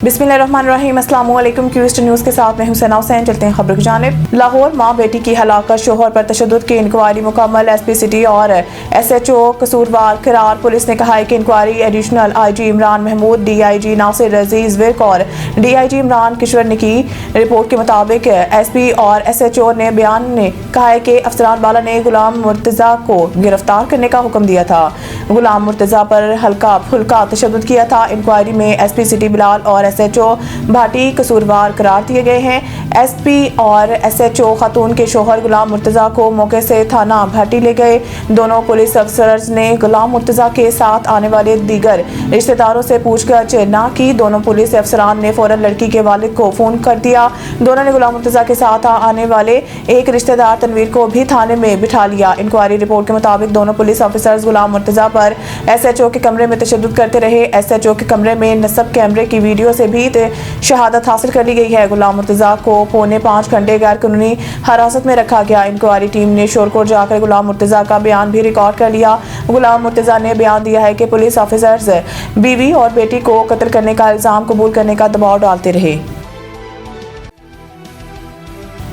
बिस्मिल्लाहिर्रहमानिर्रहीम, अस्सलाम वालेकुम। क्यूस्ट न्यूज़ के साथ मैं हुसैन हुसैन। चलते हैं खबर की जानिब। लाहौर मां बेटी की हलाकत, शोहर पर तशद्दुद की इंक्वायरी मुकम्मल, एसपी सिटी और एसएचओ कसूरवार करार। पुलिस ने कहा है कि inquiry additional IG Imran Mahmood, DIG Nasir Aziz Virk और डीआईजी इमरान किशवर ने की। रिपोर्ट के मुताबिक एसपी और एसएचओ ने बयान ने कहा है कि अफसरान वाला ने गुलाम मुर्तज़ा को गिरफ्तार करने का हुक्म दिया था। गुलाम मुर्तज़ा पर हल्का फुल्का तशद्दुद किया था। इंक्वायरी में एसपी सिटी बिलाल और एसएचओ भाटी कसूरवार करार दिए गए हैं। एसपी और एसएचओ खातून के शोहर गुलाम मुर्तज़ा को मौके से थाना भाटी ले गए। दोनों पुलिस अफसर्स ने गुलाम मुर्तज़ा के साथ आने वाले दीगर रिश्तेदारों से पूछताछ न की। दोनों पुलिस अफसरान ने फौरन लड़की के वालिद को फोन कर दिया। दोनों ने गुलाम मुर्तज़ा के साथ आने वाले एक रिश्तेदार तनवीर को भी थाने में बिठा लिया। इंक्वायरी रिपोर्ट के मुताबिक दोनों पुलिस ऑफिसर्स गुलाम मुर्तज़ा पर एसएचओ के कमरे में तशद्दुद करते रहे। एसएचओ के कमरे में नस्ब कैमरे की वीडियो से भी शहादत हासिल कर ली गई है। गुलाम मुर्तज़ा को 4.5 घंटे गैर कानूनी हिरासत में रखा गया। इंक्वायरी टीम ने शोरकोट जाकर गुलाम मुर्तज़ा का बयान भी रिकॉर्ड कर लिया। गुलाम मुर्तज़ा ने बयान दिया है कि पुलिस ऑफिसर्स बीवी और बेटी को कत्ल करने का इल्जाम कबूल करने का दबाव डालते रहे।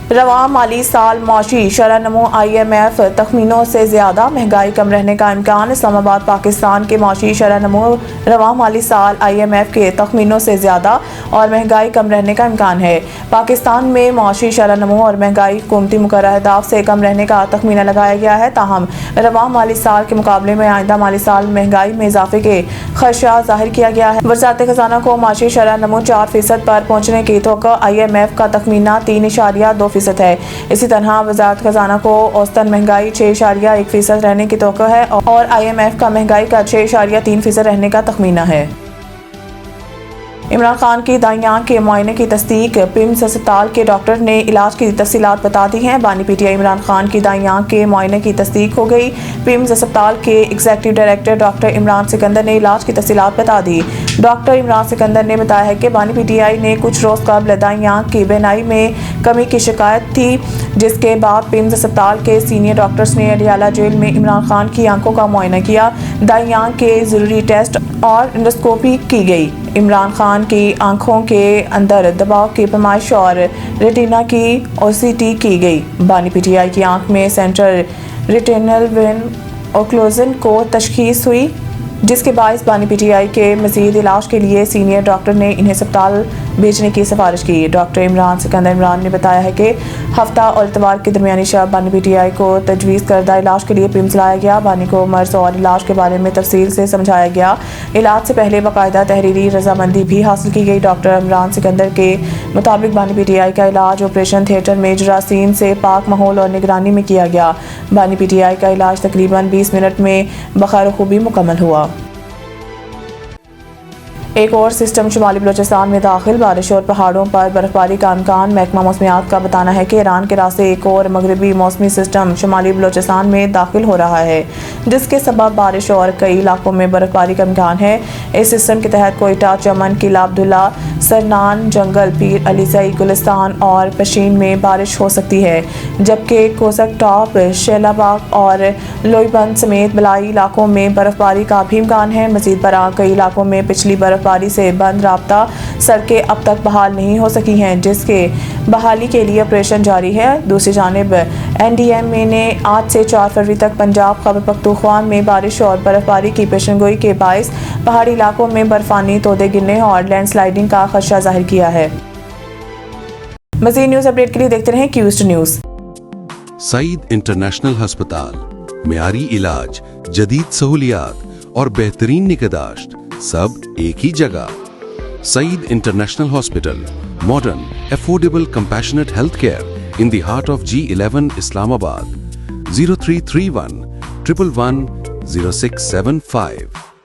रवां माली साल मौशी शरह नमो IMF तखमीनों से ज्यादा, महंगाई कम रहने का इम्कान। इस्लामाबाद पाकिस्तान के मौशी शरह नमो रवां माली साल IMF के तखमीनों से ज्यादा और महंगाई कम रहने का इम्कान है। पाकिस्तान में मौशी शरह नमो और महंगाई हुकूमती मुकर्रर अहदाफ से कम रहने का तखमीना लगाया गया है। ताहम रवां माली साल के मुकाबले में आइंदा माली साल महंगाई में इजाफे के खदशा जाहिर किया गया है। वज़ारत खजाना को मौशी शरह नमो 4% पर पहुँचने की तवक्को। IMF का तखमीना 3.2% है। इसी तरह वज़ारत खजाना को औसतन महंगाई 6.1% रहने की तवक्को है और IMF का महंगाई का 6.3% रहने का तखमीना है। इमरान खान की दाईं आंख के मुआयने की तस्दीक, पिम्स अस्पताल के डॉक्टर ने इलाज की तफसीलात बता दी हैं। बानी पीटीआई इमरान खान की दाईं आंख के मुआयने की तस्दीक हो गई। पिम्स अस्पताल के executive director doctor Imran Sikandar ने इलाज की तफसीलात बता दी। डॉक्टर इमरान सिकंदर ने बताया है कि बानी पीटीआई ने कुछ रोज़ कबल दाईं आंख की बीनाई में कमी की शिकायत थी, जिसके बाद पिम्स अस्पताल के सीनियर डॉक्टर्स ने अडियाला जेल में इमरान खान की आंखों का मुआयना किया। दाईं आंख के ज़रूरी टेस्ट और एंडोस्कोपी की गई। इमरान खान की आंखों के अंदर दबाव की पैमाइश और रेटिना की OCT की गई। बानी पीटीआई की आंख में सेंट्रल रेटिनल वेन ओक्लूजन को तशखीस हुई, जिसके बायस बानी पीटीआई के मजीद इलाज के लिए सीनियर डॉक्टर ने इन्हें अस्पताल भेजने की सिफारिश की। डॉक्टर इमरान सिकंदर इमरान ने बताया है कि हफ्ता और इतवार की दरमियानी शब बानी पीटीआई को तजवीज़ करदा इलाज के लिए पिम्स लाया गया। बानी को मर्ज और इलाज के बारे में तफसील से समझाया गया। इलाज से पहले बाकायदा तहरीरी रजामंदी भी हासिल की गई। डॉक्टर इमरान सिकंदर के मुताबिक बानी पीटीआई का इलाज ऑपरेशन थिएटर में जरासीम से पाक माहौल और निगरानी में किया गया। बानी पीटीआई का इलाज तकरीबन 20 मिनट में बखैर खूबी मुकम्मल हुआ। एक और सिस्टम शुमाली बलोचिस्तान में दाखिल, बारिश और पहाड़ों पर बर्फबारी का इम्कान। महकमा मौसमियात का बताना है कि ईरान के रास्ते एक और मगरबी मौसमी सिस्टम शुमाली बलोचिस्तान में दाखिल हो रहा है, जिसके सबब बारिश और कई इलाकों में बर्फबारी का इम्कान है। इस सिस्टम के तहत कोयटा, चमन, किला अब्दुल्ला, सरनान, जंगल, पीर अली सई, गुलिस्तान और पशीन में बारिश हो सकती है, जबकि कोसक टॉप, शेलाबाग और लोईबंद समेत बलाई इलाकों में बर्फबारी का भी इम्कान है। मजीद बरां कई इलाकों में पिछली बर्फबारी से बंद राब्ता सड़कें अब तक बहाल नहीं हो सकी हैं, जिसके बहाली के लिए ऑपरेशन जारी है। दूसरी जानिब NDMA ने आज से 4 फरवरी तक पंजाब, खैबर पख्तूनख्वा में बारिश और बर्फबारी की पेशनगोई के बायस पहाड़ी इलाकों में बर्फानी तोदे गिरने और लैंडस्लाइडिंग का खदशा जाहिर किया है। मज़ीद न्यूज़ अपडेट के लिए देखते रहें क्यूस्ट न्यूज़। सईद इंटरनेशनल हस्पताल, मियारी इलाज, जदीद सहूलियात और बेहतरीन निगहदाश्त सब एक ही जगह। Saeed international hospital, modern, affordable, compassionate health care in the heart of G11 Islamabad. 0331 111 0675